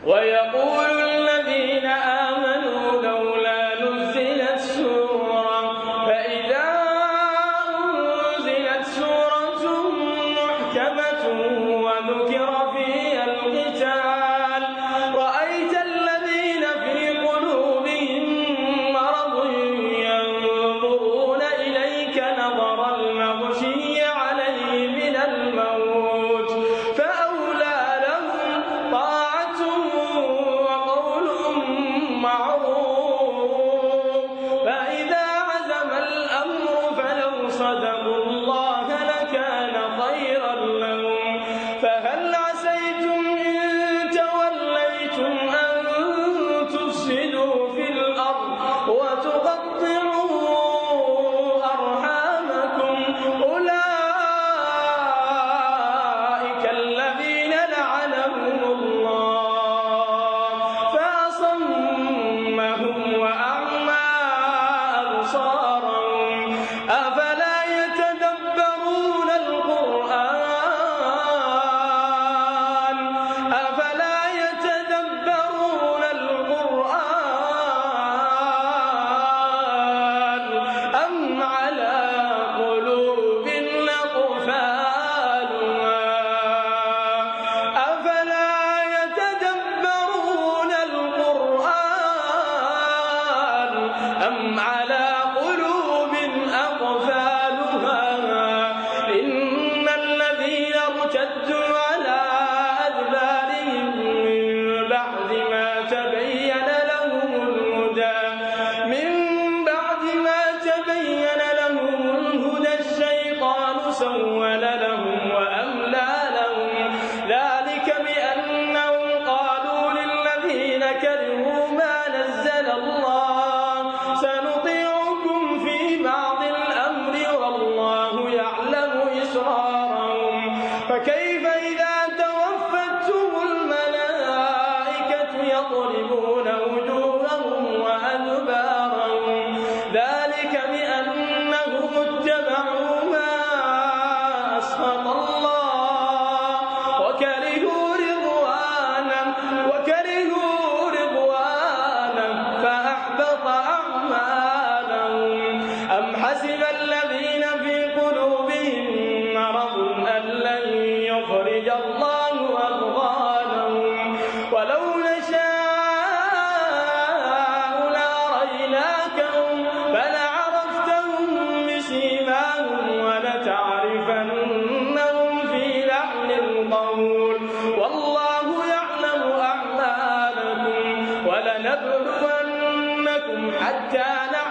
ويقول الذين آمنوا لولا نزلت سورة فإذا أنزلت سورة محكمة وذكر فيها القتال رأيت الذين في قلوبهم مرض ينظرون إليك نظر المغشي عليه من الموت فأولى لهم طاعة وقول معروف فإذا عزم الأمر فلو صدقوا الله لكان خيرا لهم فهل عسيتم إن توليتم أن تفسدوا في الأرض وتقطعوا أرحامكم أولئك الذين لعنهم الله فأصمهم وأعمى أبصارهم أفلا يتدبرون القرآن أم على قلوب أقفالها أفلا يتدبرون القرآن أم على قلوب أقفالها إن الذين ارتدوا على أدبارهم من بعد ما تبين لهم الهدى الشيطان سول لهم وأملى لهم ذلك بأنهم قالوا للذين كرهوا ما نزل الله سنطيعكم في بعض الأمر والله يعلم إسرارهم فكيف إذا توفتهم الملائكة يضربون وجوههم وأدبارهم ذلك بأنهم اتبعوا ما أسخط الله وكرهوا رضوانه فأحبط أعمالهم أم حسب الذين في قلوبهم مرض أن لن يخرج الله أضغانهم ولو نشاء لأريناكهم فلعرفتهم بسيماهم ولتعرفنهم في لحن القول والله يعلم أعمالكم ولنبلونكم حتى نعلم